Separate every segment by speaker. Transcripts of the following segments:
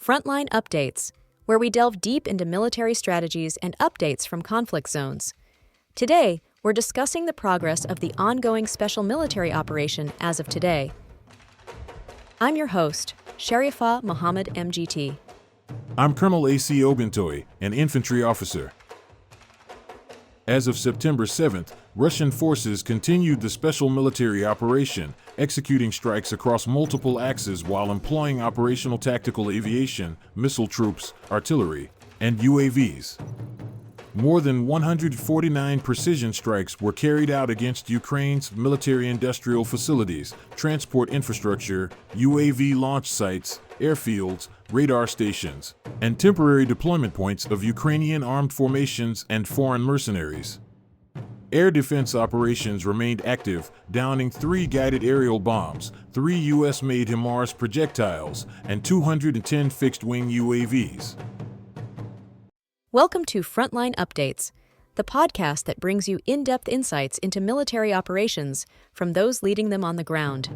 Speaker 1: Frontline Updates, where we delve deep into military strategies and updates from conflict zones. Today, we're discussing the progress of the ongoing special military operation as of today. I'm your host, Sharifa Mohammed MGT.
Speaker 2: I'm Colonel A.C. Oguntoye, an infantry officer. As of September 7th, Russian forces continued the special military operation, executing strikes across multiple axes while employing operational tactical aviation, missile troops, artillery, and UAVs. More than 149 precision strikes were carried out against Ukraine's military-industrial facilities, transport infrastructure, UAV launch sites, airfields, radar stations, and temporary deployment points of Ukrainian armed formations and foreign mercenaries. Air defense operations remained active, downing 3 guided aerial bombs, 3 U.S.-made HIMARS projectiles, and 210 fixed-wing UAVs.
Speaker 1: Welcome to Frontline Updates, the podcast that brings you in-depth insights into military operations from those leading them on the ground.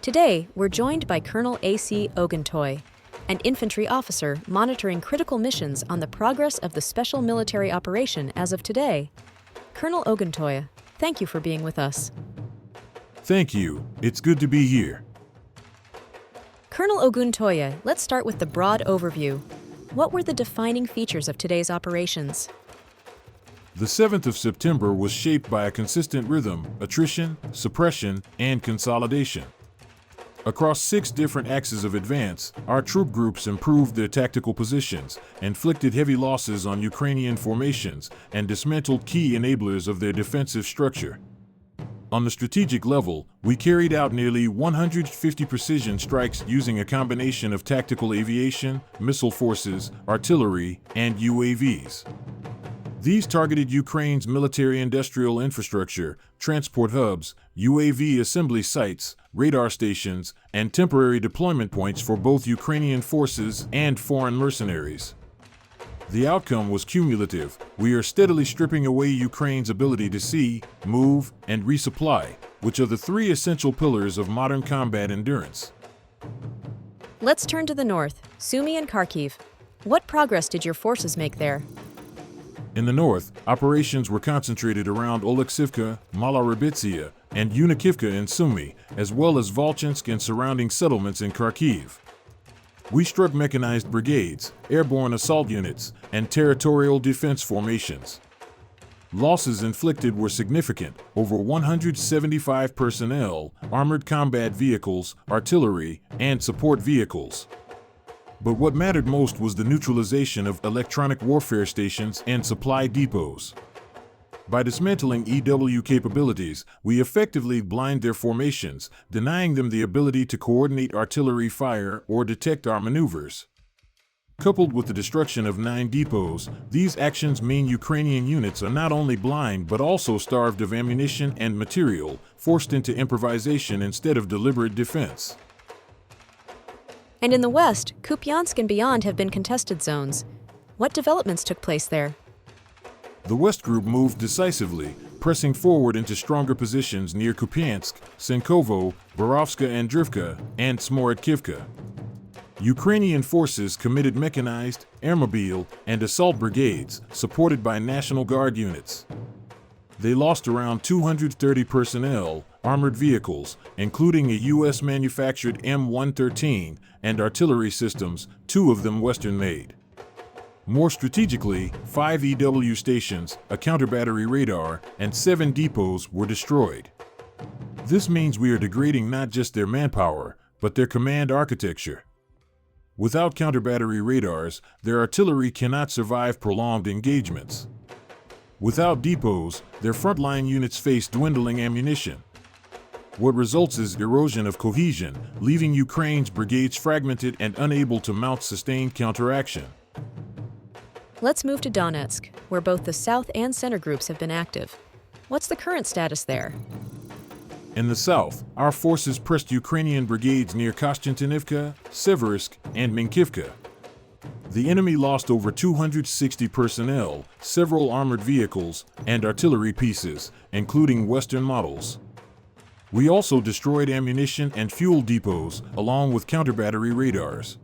Speaker 1: Today, we're joined by Colonel A.C. Oguntoye, an infantry officer monitoring critical missions on the progress of the special military operation as of today. Colonel Oguntoye, thank you for being with us.
Speaker 2: Thank you. It's good to be here.
Speaker 1: Colonel Oguntoye, let's start with the broad overview. What were the defining features of today's operations?
Speaker 2: The 7th of September was shaped by a consistent rhythm: attrition, suppression, and consolidation. Across 6 different axes of advance, our troop groups improved their tactical positions, inflicted heavy losses on Ukrainian formations, and dismantled key enablers of their defensive structure. On the strategic level, we carried out nearly 150 precision strikes using a combination of tactical aviation, missile forces, artillery, and UAVs. These targeted Ukraine's military-industrial infrastructure, transport hubs, UAV assembly sites, radar stations, and temporary deployment points for both Ukrainian forces and foreign mercenaries. The outcome was cumulative. We are steadily stripping away Ukraine's ability to see, move, and resupply, which are the 3 essential pillars of modern combat endurance.
Speaker 1: Let's turn to the north, Sumy and Kharkiv. What progress did your forces make there?
Speaker 2: In the north, operations were concentrated around Oleksivka, Malorobitsia, and Unikivka in Sumy, as well as Volchansk and surrounding settlements in Kharkiv. We struck mechanized brigades, airborne assault units, and territorial defense formations. Losses inflicted were significant: over 175 personnel, armored combat vehicles, artillery, and support vehicles. But what mattered most was the neutralization of electronic warfare stations and supply depots. By dismantling EW capabilities, we effectively blind their formations, denying them the ability to coordinate artillery fire or detect our maneuvers. Coupled with the destruction of 9 depots, these actions mean Ukrainian units are not only blind but also starved of ammunition and material, forced into improvisation instead of deliberate defense.
Speaker 1: And in the west, Kupiansk and beyond have been contested zones. What developments took place there?
Speaker 2: The West Group moved decisively, pressing forward into stronger positions near Kupiansk, Senkovo, Borovska Andrivka, and Smorodkivka. Ukrainian forces committed mechanized, airmobile, and assault brigades, supported by National Guard units. They lost around 230 personnel, armored vehicles, including a U.S.-manufactured M113, and artillery systems, 2 of them Western-made. More strategically, 5 EW stations, a counter-battery radar, and 7 depots were destroyed. This means we are degrading not just their manpower, but their command architecture. Without counter-battery radars, their artillery cannot survive prolonged engagements. Without depots, their frontline units face dwindling ammunition. What results is erosion of cohesion, leaving Ukraine's brigades fragmented and unable to mount sustained counteraction.
Speaker 1: Let's move to Donetsk, where both the south and center groups have been active. What's the current status there?
Speaker 2: In the south, our forces pressed Ukrainian brigades near Kostiantynivka, Seversky, and Minkivka. The enemy lost over 260 personnel, several armored vehicles, and artillery pieces, including Western models. We also destroyed ammunition and fuel depots, along with counter-battery radars.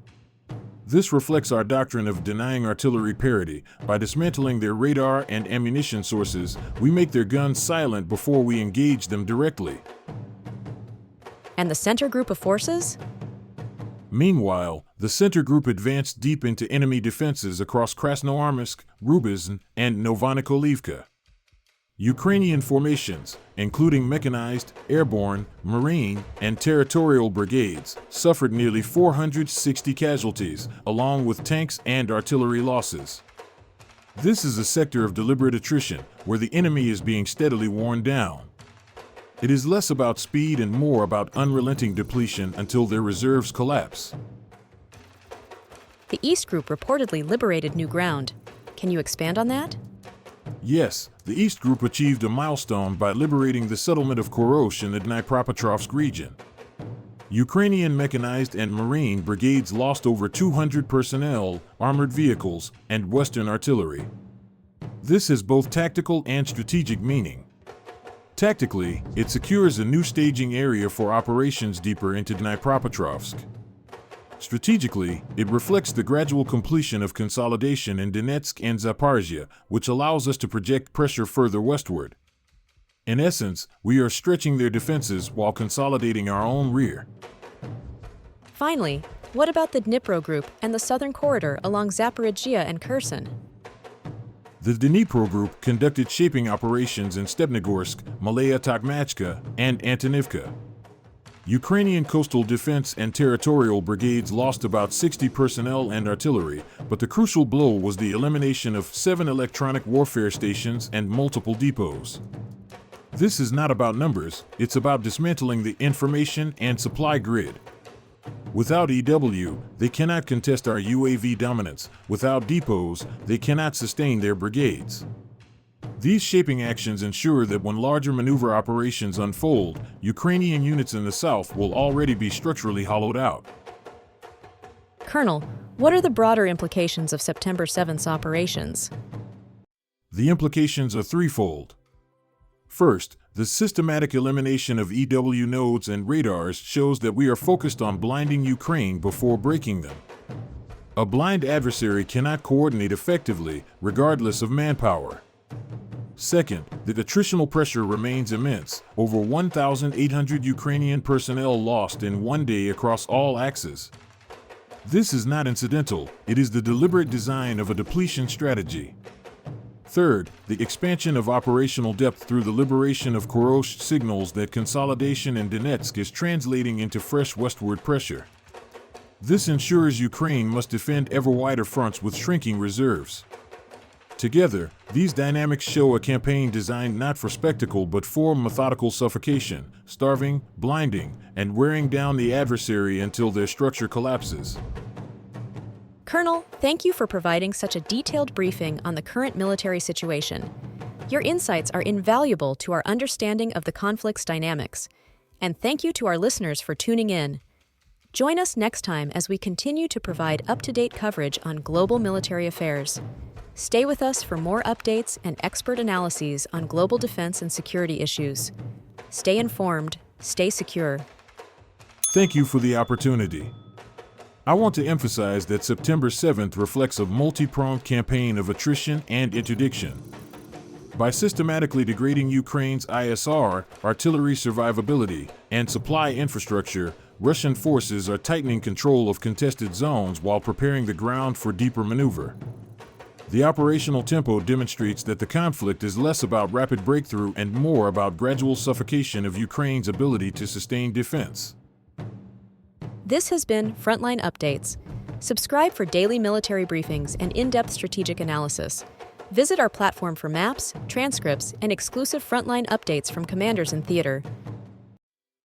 Speaker 2: This reflects our doctrine of denying artillery parity. By dismantling their radar and ammunition sources, we make their guns silent before we engage them directly.
Speaker 1: And the center group of forces?
Speaker 2: Meanwhile, the center group advanced deep into enemy defenses across Krasnoarmysk, Rubizn, and Novonikolivka. Ukrainian formations, including mechanized, airborne, marine, and territorial brigades, suffered nearly 460 casualties, along with tanks and artillery losses. This is a sector of deliberate attrition, where the enemy is being steadily worn down. It is less about speed and more about unrelenting depletion until their reserves collapse.
Speaker 1: The East Group reportedly liberated new ground. Can you expand on that?
Speaker 2: Yes, the East Group achieved a milestone by liberating the settlement of Khoroshe in the Dnipropetrovsk region. Ukrainian mechanized and marine brigades lost over 200 personnel, armored vehicles, and Western artillery. This has both tactical and strategic meaning. Tactically, it secures a new staging area for operations deeper into Dnipropetrovsk. Strategically, it reflects the gradual completion of consolidation in Donetsk and Zaporizhzhia, which allows us to project pressure further westward. In essence, we are stretching their defenses while consolidating our own rear.
Speaker 1: Finally, what about the Dnipro Group and the southern corridor along Zaporizhzhia and Kherson?
Speaker 2: The Dnipro Group conducted shaping operations in Stepnogorsk, Malaya Tokmachka, and Antonivka. Ukrainian coastal defense and territorial brigades lost about 60 personnel and artillery, but the crucial blow was the elimination of 7 electronic warfare stations and multiple depots. This is not about numbers, it's about dismantling the information and supply grid. Without EW, they cannot contest our UAV dominance. Without depots, they cannot sustain their brigades. These shaping actions ensure that when larger maneuver operations unfold, Ukrainian units in the south will already be structurally hollowed out.
Speaker 1: Colonel, what are the broader implications of September 7th's operations?
Speaker 2: The implications are threefold. First, the systematic elimination of EW nodes and radars shows that we are focused on blinding Ukraine before breaking them. A blind adversary cannot coordinate effectively, regardless of manpower. Second, the attritional pressure remains immense, over 1,800 Ukrainian personnel lost in one day across all axes. This is not incidental, it is the deliberate design of a depletion strategy. Third, the expansion of operational depth through the liberation of Khoroshe signals that consolidation in Donetsk is translating into fresh westward pressure. This ensures Ukraine must defend ever wider fronts with shrinking reserves. Together, these dynamics show a campaign designed not for spectacle but for methodical suffocation, starving, blinding, and wearing down the adversary until their structure collapses.
Speaker 1: Colonel, thank you for providing such a detailed briefing on the current military situation. Your insights are invaluable to our understanding of the conflict's dynamics. And thank you to our listeners for tuning in. Join us next time as we continue to provide up-to-date coverage on global military affairs. Stay with us for more updates and expert analyses on global defense and security issues. Stay informed, stay secure.
Speaker 2: Thank you for the opportunity. I want to emphasize that September 7th reflects a multi-pronged campaign of attrition and interdiction. By systematically degrading Ukraine's ISR, artillery survivability, and supply infrastructure, Russian forces are tightening control of contested zones while preparing the ground for deeper maneuver. The operational tempo demonstrates that the conflict is less about rapid breakthrough and more about gradual suffocation of Ukraine's ability to sustain defense.
Speaker 1: This has been Frontline Updates. Subscribe for daily military briefings and in-depth strategic analysis. Visit our platform for maps, transcripts, and exclusive Frontline updates from commanders in theater.